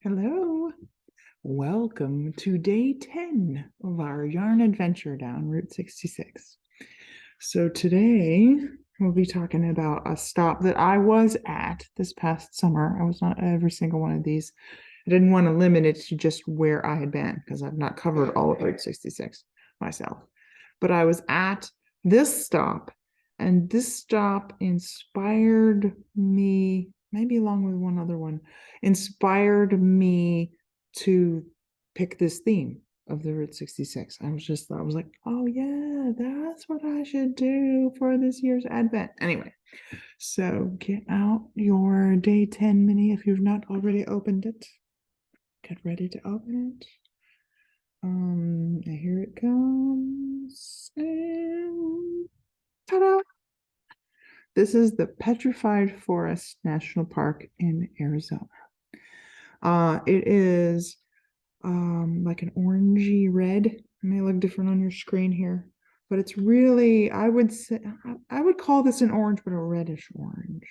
Hello. Welcome to day 10 of our yarn adventure down Route 66. So today we'll be talking about a stop that I was at this past summer. I was not at every single one of these. I didn't want to limit it to just where I had been because I've not covered all of Route 66 myself. But I was at this stop, and this stop inspired me, maybe along with one other one, inspired me to pick this theme of the Route 66. I was like, oh yeah, that's what I should do for this year's Advent. Anyway, so get out your day 10 mini if you've not already opened it. Get ready to open it. Here it comes. And ta-da! This is the Petrified Forest National Park in Arizona. It is like an orangey red. It may look different on your screen here, but it's really, I would say, I would call this an orange, but a reddish orange.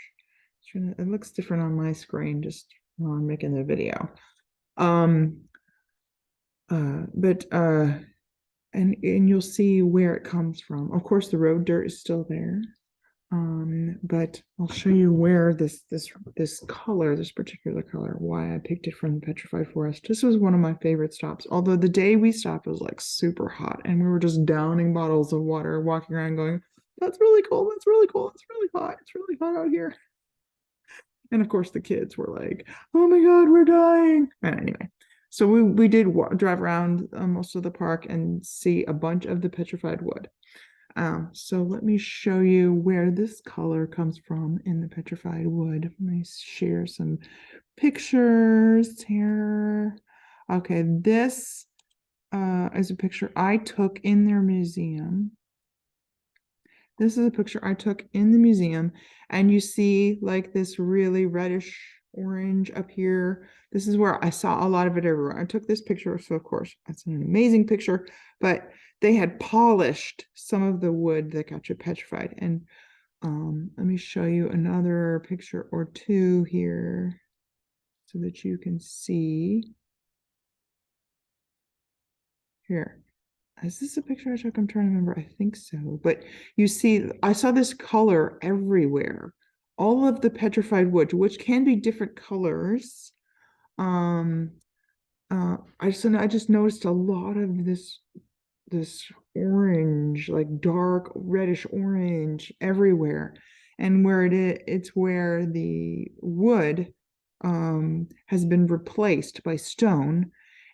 It looks different on my screen just while I'm making the video. And you'll see where it comes from. Of course, the road dirt is still there. But I'll show you where this particular color, why I picked it from the Petrified Forest. This was one of my favorite stops. Although the day we stopped was like super hot, and we were just downing bottles of water, walking around going, "That's really cool. That's really cool. It's really hot. It's really hot out here." And of course, the kids were like, "Oh my God, we're dying!" And anyway, so we did drive around most of the park and see a bunch of the petrified wood. So let me show you where this color comes from in the petrified wood. Let me share some pictures here. Okay, this is a picture I took in their museum. This is a picture I took in the museum, and you see like this really reddish orange up here. This is where I saw a lot of it everywhere. I took this picture, so of course, that's an amazing picture, but they had polished some of the wood that got you petrified. And let me show you another picture or two here so that you can see. Here. Is this a picture I took? I'm trying to remember. I think so. But you see, I saw this color everywhere. All of the petrified wood, which can be different colors. I just noticed a lot of this orange, like dark reddish orange everywhere. And where it's where the wood has been replaced by stone,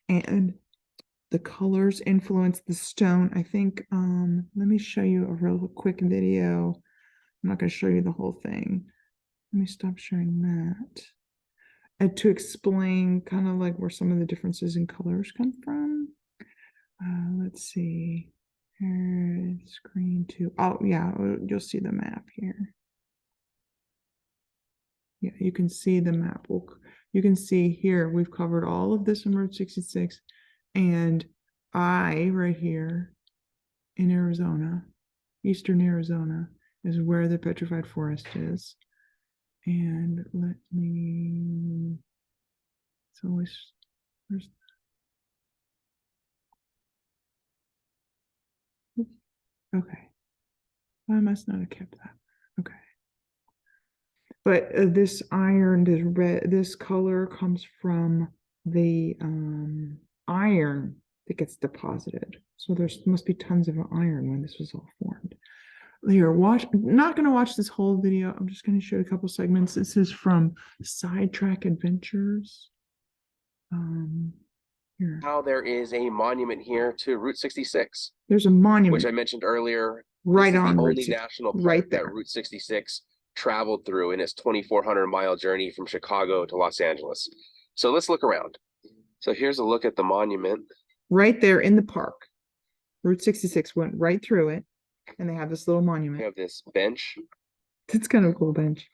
and the colors influence the stone. I think, let me show you a real quick video. I'm not going to show you the whole thing. Let me stop sharing that. And to explain kind of like where some of the differences in colors come from. Let's see. Here, screen two. Oh, yeah, you'll see the map here. Yeah, you can see the map. You can see here, we've covered all of this in Route 66. And right here in Arizona, eastern Arizona, is where the petrified forest is. And let me, it's always, where's, okay. I must not have kept that. Okay. But this iron, this red, this color comes from the iron that gets deposited. So there must be tons of iron when this was all formed. Here, not going to watch this whole video. I'm just going to show you a couple segments. This is from Sidetrack Adventures. Here. How there is a monument here to Route 66. There's a monument, which I mentioned earlier. Right this is on the Route only 6, national park right that there. Route 66 traveled through in its 2,400-mile journey from Chicago to Los Angeles. So let's look around. So here's a look at the monument. Right there in the park. Route 66 went right through it, and they have this little monument. We have this bench. It's kind of a cool bench.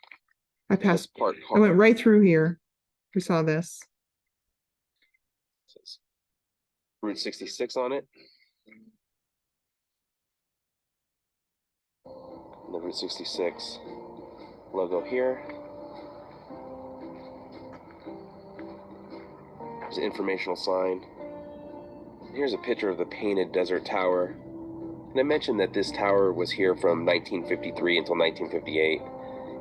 I passed, park. I went right through here. We saw this. It says Route 66 on it. And the Route 66 logo here. There's an informational sign. Here's a picture of the Painted Desert Tower. And I mentioned that this tower was here from 1953 until 1958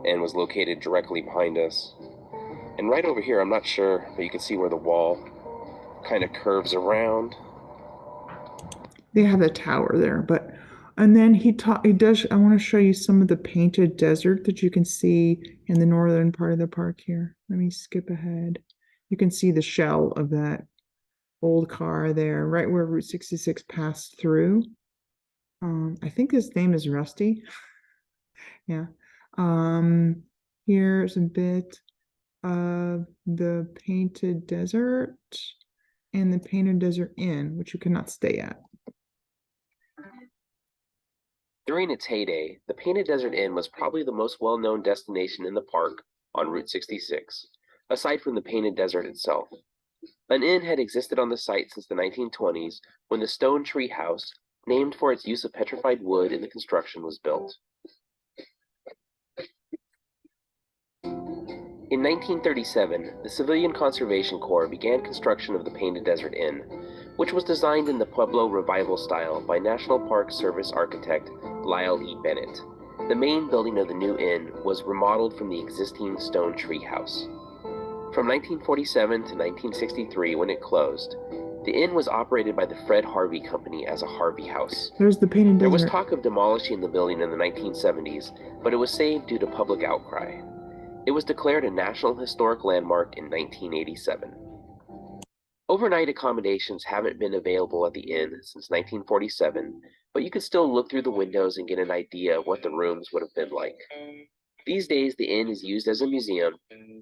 and was located directly behind us. And right over here, I'm not sure, but you can see where the wall kind of curves around. They have a tower there, but and then he does. I want to show you some of the painted desert that you can see in the northern part of the park here. Let me skip ahead. You can see the shell of that old car there, right where Route 66 passed through. I think his name is Rusty. Yeah. Here's a bit of the Painted Desert and the Painted Desert Inn, which you cannot stay at. During its heyday, the Painted Desert Inn was probably the most well-known destination in the park on Route 66, aside from the Painted Desert itself. An inn had existed on the site since the 1920s when the Stone Tree House, named for its use of petrified wood in the construction, was built. In 1937, the Civilian Conservation Corps began construction of the Painted Desert Inn, which was designed in the Pueblo Revival style by National Park Service architect Lyle E. Bennett. The main building of the new inn was remodeled from the existing Stone Tree House. From 1947 to 1963, when it closed, the inn was operated by the Fred Harvey Company as a Harvey House. There's the Painted Desert. There was talk of demolishing the building in the 1970s, but it was saved due to public outcry. It was declared a National Historic Landmark in 1987. Overnight accommodations haven't been available at the inn since 1947, but you can still look through the windows and get an idea of what the rooms would have been like. These days, the inn is used as a museum,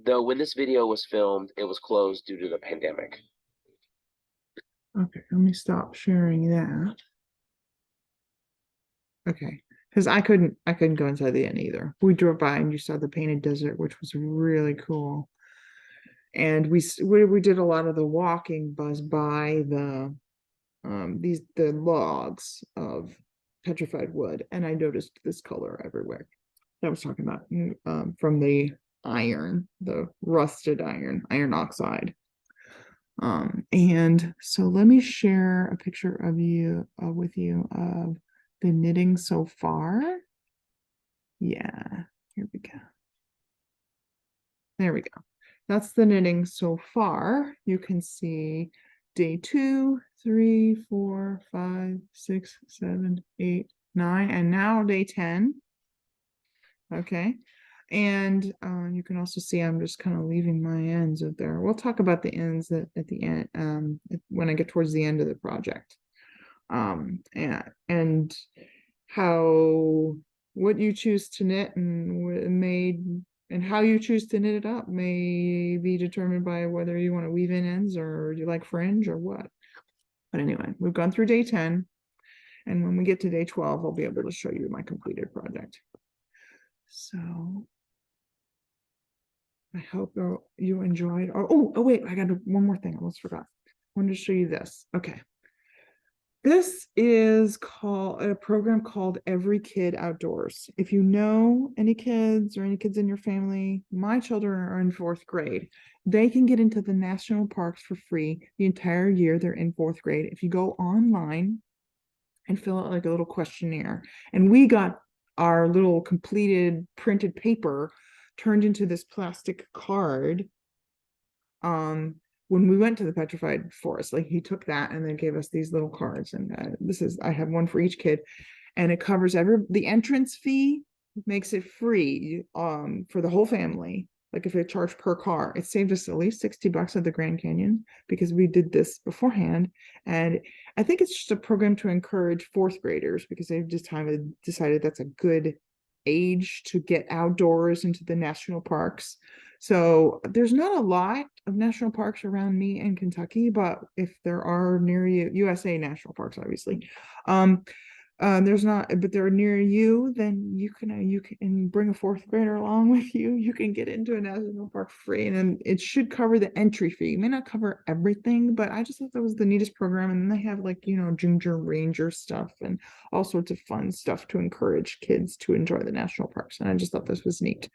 though when this video was filmed, it was closed due to the pandemic. Okay, let me stop sharing that. Okay, because I couldn't go inside the inn either. We drove by and you saw the Painted Desert, which was really cool. And we did a lot of the walking buzz by the logs of petrified wood, and I noticed this color everywhere. I was talking about from the iron, the rusted iron oxide. And so let me share a picture of you with you of the knitting so far. Yeah, here we go. There we go. That's the knitting so far. You can see day 2, 3, 4, 5, 6, 7, 8, 9, and now day 10. Okay. And you can also see I'm just kind of leaving my ends up there. We'll talk about the ends at the end when I get towards the end of the project. And how what you choose to knit and how you choose to knit it up may be determined by whether you want to weave in ends or you like fringe or what. But anyway, we've gone through day 10, and when we get to day 12, I'll be able to show you my completed project. So I hope you enjoyed. Oh, wait, I got one more thing. I almost forgot. I wanted to show you this. Okay. This is a program called Every Kid Outdoors. If you know any kids or any kids in your family, my children are in 4th grade. They can get into the national parks for free the entire year they're in 4th grade. If you go online and fill out like a little questionnaire, and we got our little completed printed paper turned into this plastic card when we went to the petrified forest. Like, he took that and then gave us these little cards, and I have one for each kid, and it covers the entrance fee, makes it free for the whole family. Like, if it charged per car, it saved us at least $60 at the Grand Canyon because we did this beforehand. And I think it's just a program to encourage 4th graders because they've just kind of decided that's a good age to get outdoors into the national parks. So there's not a lot of national parks around me in Kentucky, but if there are near you, USA national parks, obviously, there's not, but they're near you, then you can bring a 4th grader along with you. You can get into a national park free, and then it should cover the entry fee. It may not cover everything, but I just thought that was the neatest program. And then they have, like, Ginger Ranger stuff and all sorts of fun stuff to encourage kids to enjoy the national parks. And I just thought this was neat,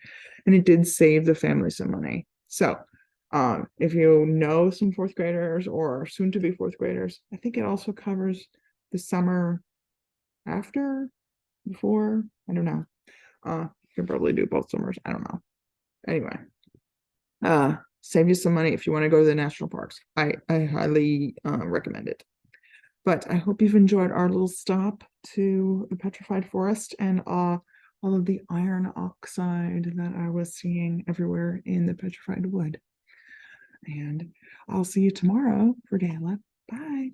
and it did save the family some money. So If you know some fourth graders or soon to be fourth graders, I think it also covers the summer after, before, I don't know. You can probably do both summers. I don't know. Anyway, save you some money if you want to go to the national parks. I highly recommend it. But I hope you've enjoyed our little stop to the Petrified Forest and all of the iron oxide that I was seeing everywhere in the Petrified Wood. And I'll see you tomorrow for Day 11. Bye.